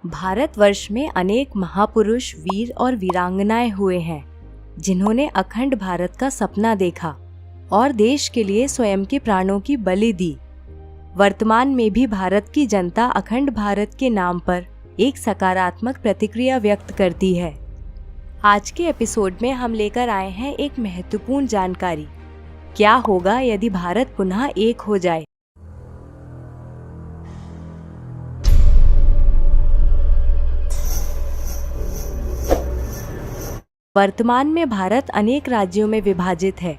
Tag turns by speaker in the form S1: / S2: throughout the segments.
S1: भारतवर्ष में अनेक महापुरुष, वीर और वीरांगनाएं हुए हैं जिन्होंने अखंड भारत का सपना देखा और देश के लिए स्वयं के प्राणों की बलि दी। वर्तमान में भी भारत की जनता अखंड भारत के नाम पर एक सकारात्मक प्रतिक्रिया व्यक्त करती है। आज के एपिसोड में हम लेकर आए हैं एक महत्वपूर्ण जानकारी। क्या होगा यदि भारत पुनः एक हो जाए? वर्तमान में भारत अनेक राज्यों में विभाजित है,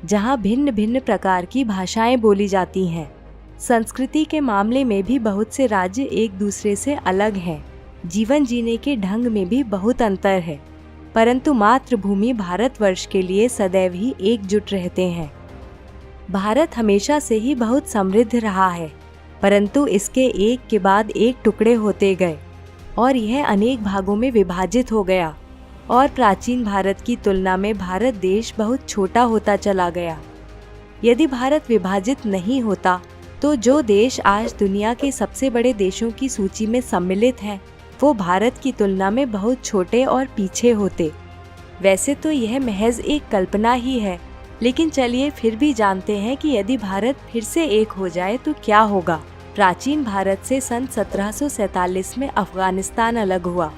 S1: जहां भिन्न भिन्न प्रकार की भाषाएं बोली जाती हैं। संस्कृति के मामले में भी बहुत से राज्य एक दूसरे से अलग हैं। जीवन जीने के ढंग में भी बहुत अंतर है, परंतु मातृभूमि भारतवर्ष के लिए सदैव ही एकजुट रहते हैं। भारत हमेशा से ही बहुत समृद्ध रहा है, परंतु इसके एक के बाद एक टुकड़े होते गए और यह अनेक भागों में विभाजित हो गया और प्राचीन भारत की तुलना में भारत देश बहुत छोटा होता चला गया। यदि भारत विभाजित नहीं होता तो जो देश आज दुनिया के सबसे बड़े देशों की सूची में सम्मिलित हैं, वो भारत की तुलना में बहुत छोटे और पीछे होते। वैसे तो यह महज एक कल्पना ही है, लेकिन चलिए फिर भी जानते हैं कि यदि भारत फिर से एक हो जाए तो क्या होगा। प्राचीन भारत से सन 1747 में अफगानिस्तान अलग हुआ।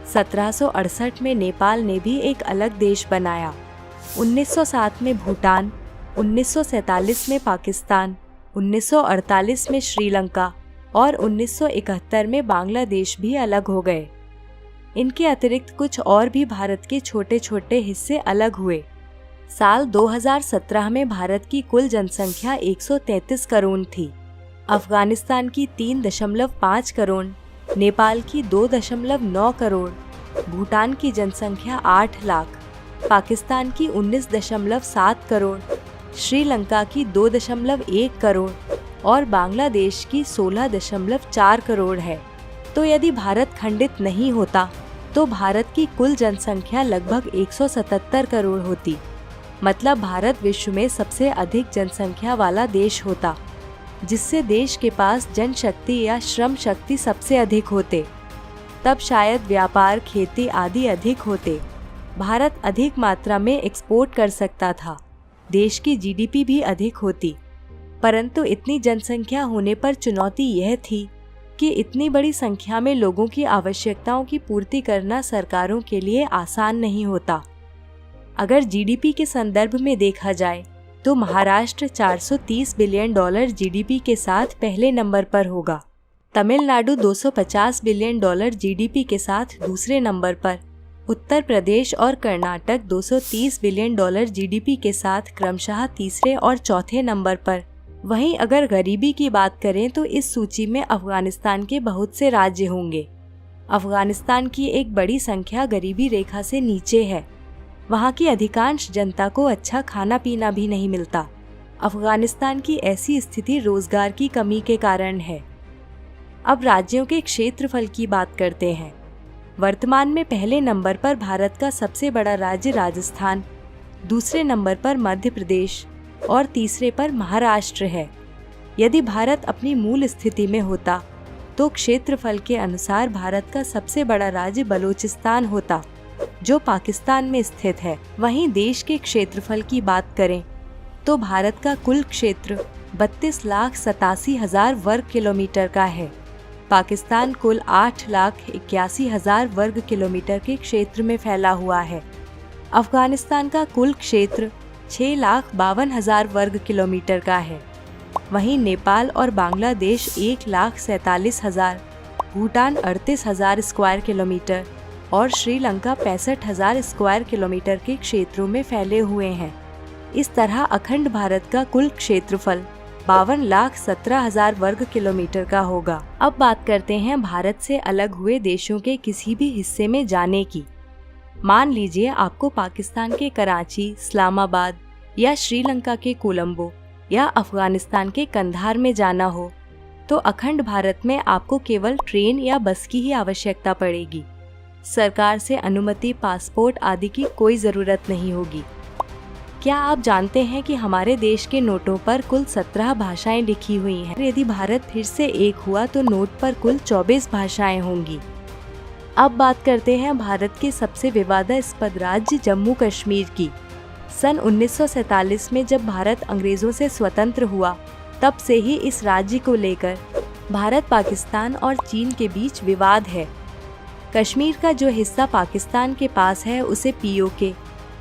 S1: 1768 में नेपाल ने भी एक अलग देश बनाया। 1907 में भूटान, 1947 में पाकिस्तान, 1948 में श्रीलंका और 1971 में बांग्लादेश भी अलग हो गए। इनके अतिरिक्त कुछ और भी भारत के छोटे छोटे हिस्से अलग हुए। साल 2017 में भारत की कुल जनसंख्या 133 करोड़ थी। अफगानिस्तान की 3.5 करोड़, नेपाल की 2.9 करोड़, भूटान की जनसंख्या 8 लाख, पाकिस्तान की 19.7 करोड़, श्रीलंका की 2.1 करोड़ और बांग्लादेश की 16.4 करोड़ है। तो यदि भारत खंडित नहीं होता तो भारत की कुल जनसंख्या लगभग 177 करोड़ होती। मतलब भारत विश्व में सबसे अधिक जनसंख्या वाला देश होता, जिससे देश के पास जनशक्ति या श्रम शक्ति सबसे अधिक होते। तब शायद व्यापार, खेती आदि अधिक होते। भारत अधिक मात्रा में एक्सपोर्ट कर सकता था। देश की जीडीपी भी अधिक होती। परंतु इतनी जनसंख्या होने पर चुनौती यह थी कि इतनी बड़ी संख्या में लोगों की आवश्यकताओं की पूर्ति करना सरकारों के लिए आसान नहीं होता। अगर जीडीपी के संदर्भ में देखा जाए तो महाराष्ट्र $430 बिलियन जीडीपी के साथ पहले नंबर पर होगा। तमिलनाडु $250 बिलियन जीडीपी के साथ दूसरे नंबर पर, उत्तर प्रदेश और कर्नाटक $230 बिलियन जीडीपी के साथ क्रमशः तीसरे और चौथे नंबर पर। वहीं अगर गरीबी की बात करें तो इस सूची में अफगानिस्तान के बहुत से राज्य होंगे। अफगानिस्तान की एक बड़ी संख्या गरीबी रेखा से नीचे है। वहाँ की अधिकांश जनता को अच्छा खाना पीना भी नहीं मिलता। अफगानिस्तान की ऐसी स्थिति रोजगार की कमी के कारण है। अब राज्यों के क्षेत्रफल की बात करते हैं। वर्तमान में पहले नंबर पर भारत का सबसे बड़ा राज्य राजस्थान, दूसरे नंबर पर मध्य प्रदेश और तीसरे पर महाराष्ट्र है। यदि भारत अपनी मूल स्थिति में होता तो क्षेत्रफल के अनुसार भारत का सबसे बड़ा राज्य बलूचिस्तान होता, जो पाकिस्तान में स्थित है। वहीं देश के क्षेत्रफल की बात करें तो भारत का कुल क्षेत्र 32,87,000 वर्ग किलोमीटर का है। पाकिस्तान कुल 8,81,000 वर्ग किलोमीटर के क्षेत्र में फैला हुआ है। अफगानिस्तान का कुल क्षेत्र 6,52,000 वर्ग किलोमीटर का है। वहीं नेपाल और बांग्लादेश 1,47,000, भूटान 38,000 स्क्वायर किलोमीटर और श्रीलंका 65,000 स्क्वायर किलोमीटर के क्षेत्रों में फैले हुए हैं। इस तरह अखंड भारत का कुल क्षेत्रफल 52,17,000 वर्ग किलोमीटर का होगा। अब बात करते हैं भारत से अलग हुए देशों के किसी भी हिस्से में जाने की। मान लीजिए आपको पाकिस्तान के कराची, इस्लामाबाद या श्रीलंका के कोलंबो या अफगानिस्तान के कंधार में जाना हो, तो अखंड भारत में आपको केवल ट्रेन या बस की ही आवश्यकता पड़ेगी। सरकार से अनुमति, पासपोर्ट आदि की कोई ज़रूरत नहीं होगी। क्या आप जानते हैं कि हमारे देश के नोटों पर कुल 17 भाषाएं लिखी हुई हैं? यदि भारत फिर से एक हुआ तो नोट पर कुल 24 भाषाएं होंगी। अब बात करते हैं भारत के सबसे विवादास्पद राज्य जम्मू कश्मीर की। सन 1947 में जब भारत अंग्रेजों से स्वतंत्र हुआ, तब से ही इस राज्य को लेकर भारत, पाकिस्तान और चीन के बीच विवाद है। कश्मीर का जो हिस्सा पाकिस्तान के पास है उसे POK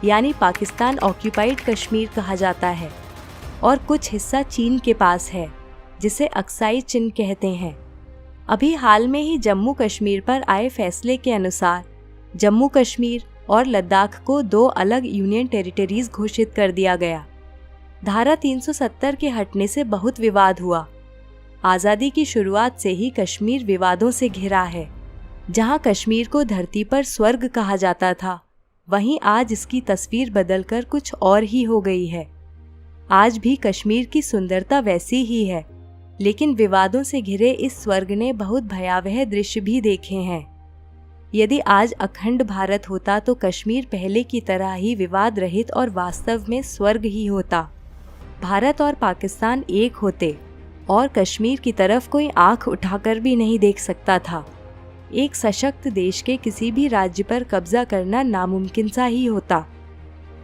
S1: यानी पाकिस्तान ऑक्यूपाइड कश्मीर कहा जाता है, और कुछ हिस्सा चीन के पास है जिसे अक्साई चिन कहते हैं। अभी हाल में ही जम्मू कश्मीर पर आए फैसले के अनुसार जम्मू कश्मीर और लद्दाख को 2 अलग यूनियन टेरिटरीज घोषित कर दिया गया। धारा 370 के हटने से बहुत विवाद हुआ। आज़ादी की शुरुआत से ही कश्मीर विवादों से घिरा है। जहां कश्मीर को धरती पर स्वर्ग कहा जाता था, वहीं आज इसकी तस्वीर बदलकर कुछ और ही हो गई है। आज भी कश्मीर की सुंदरता वैसी ही है, लेकिन विवादों से घिरे इस स्वर्ग ने बहुत भयावह दृश्य भी देखे हैं। यदि आज अखंड भारत होता तो कश्मीर पहले की तरह ही विवाद रहित और वास्तव में स्वर्ग ही होता। भारत और पाकिस्तान एक होते और कश्मीर की तरफ कोई आंख उठाकर भी नहीं देख सकता था। एक सशक्त देश के किसी भी राज्य पर कब्जा करना नामुमकिन सा ही होता।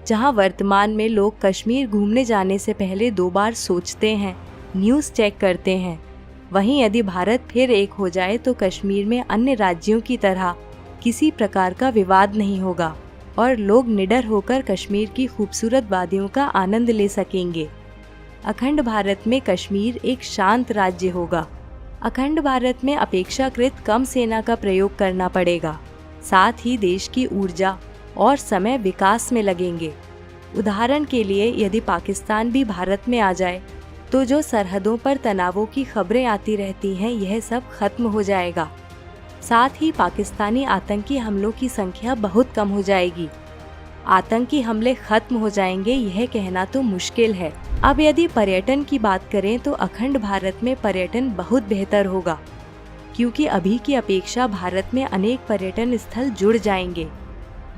S1: जहां वर्तमान में लोग कश्मीर घूमने जाने से पहले 2 बार सोचते हैं, न्यूज़ चेक करते हैं, वहीं यदि भारत फिर एक हो जाए तो कश्मीर में अन्य राज्यों की तरह किसी प्रकार का विवाद नहीं होगा और लोग निडर होकर कश्मीर की खूबसूरत वादियों का आनंद ले सकेंगे। अखंड भारत में कश्मीर एक शांत राज्य होगा। अखंड भारत में अपेक्षाकृत कम सेना का प्रयोग करना पड़ेगा। साथ ही देश की ऊर्जा और समय विकास में लगेंगे। उदाहरण के लिए यदि पाकिस्तान भी भारत में आ जाए तो जो सरहदों पर तनावों की खबरें आती रहती हैं, यह सब खत्म हो जाएगा। साथ ही पाकिस्तानी आतंकी हमलों की संख्या बहुत कम हो जाएगी। आतंकी हमले खत्म हो जाएंगे यह कहना तो मुश्किल है। अब यदि पर्यटन की बात करें तो अखंड भारत में पर्यटन बहुत बेहतर होगा, क्योंकि अभी की अपेक्षा भारत में अनेक पर्यटन स्थल जुड़ जाएंगे,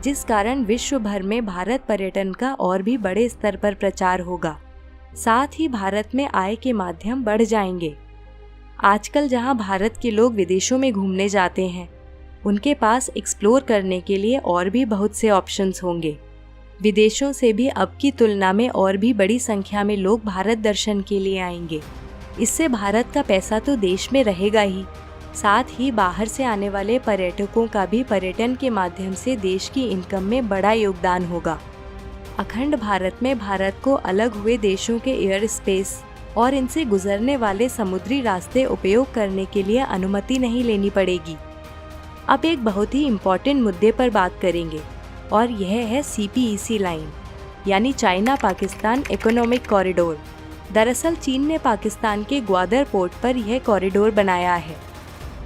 S1: जिस कारण विश्व भर में भारत पर्यटन का और भी बड़े स्तर पर प्रचार होगा। साथ ही भारत में आय के माध्यम बढ़ जाएंगे। आजकल जहां भारत के लोग विदेशों में घूमने जाते हैं, उनके पास एक्सप्लोर करने के लिए और भी बहुत से ऑप्शंस होंगे। विदेशों से भी अब की तुलना में और भी बड़ी संख्या में लोग भारत दर्शन के लिए आएंगे। इससे भारत का पैसा तो देश में रहेगा ही, साथ ही बाहर से आने वाले पर्यटकों का भी पर्यटन के माध्यम से देश की इनकम में बड़ा योगदान होगा। अखंड भारत में भारत को अलग हुए देशों के एयर स्पेस और इनसे गुजरने वाले समुद्री रास्ते उपयोग करने के लिए अनुमति नहीं लेनी पड़ेगी। अब एक बहुत ही इम्पोर्टेंट मुद्दे पर बात करेंगे और यह है CPEC लाइन, यानी चाइना पाकिस्तान इकोनॉमिक कॉरिडोर। दरअसल चीन ने पाकिस्तान के ग्वादर पोर्ट पर यह कॉरिडोर बनाया है।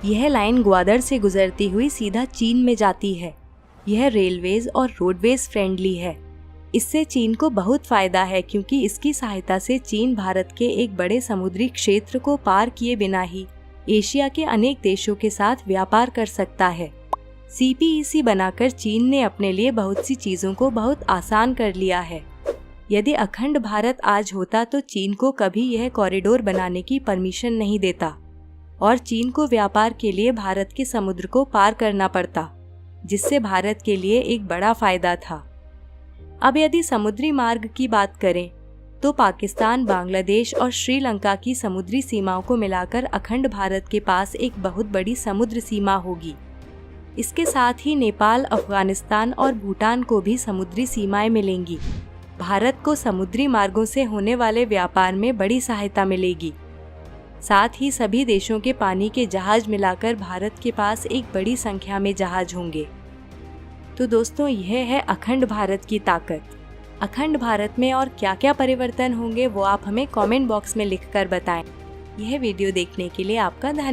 S1: यह लाइन ग्वादर से गुजरती हुई सीधा चीन में जाती है। यह रेलवेज और रोडवेज फ्रेंडली है। इससे चीन को बहुत फायदा है, क्योंकि इसकी सहायता से चीन भारत के एक बड़े समुद्री क्षेत्र को पार किए बिना ही एशिया के अनेक देशों के साथ व्यापार कर सकता है। CPEC बनाकर चीन ने अपने लिए बहुत सी चीज़ों को बहुत आसान कर लिया है। यदि अखंड भारत आज होता तो चीन को कभी यह कॉरिडोर बनाने की परमिशन नहीं देता और चीन को व्यापार के लिए भारत के समुद्र को पार करना पड़ता, जिससे भारत के लिए एक बड़ा फायदा था। अब यदि समुद्री मार्ग की बात करें तो पाकिस्तान, बांग्लादेश और श्रीलंका की समुद्री सीमाओं को मिलाकर अखंड भारत के पास एक बहुत बड़ी समुद्र सीमा होगी। इसके साथ ही नेपाल, अफगानिस्तान और भूटान को भी समुद्री सीमाएं मिलेंगी। भारत को समुद्री मार्गों से होने वाले व्यापार में बड़ी सहायता मिलेगी। साथ ही सभी देशों के पानी के जहाज मिलाकर भारत के पास एक बड़ी संख्या में जहाज होंगे। तो दोस्तों, यह है अखंड भारत की ताकत। अखंड भारत में और क्या क्या परिवर्तन होंगे वो आप हमें कमेंट बॉक्स में लिखकर बताएं। यह वीडियो देखने के लिए आपका धन्यवाद।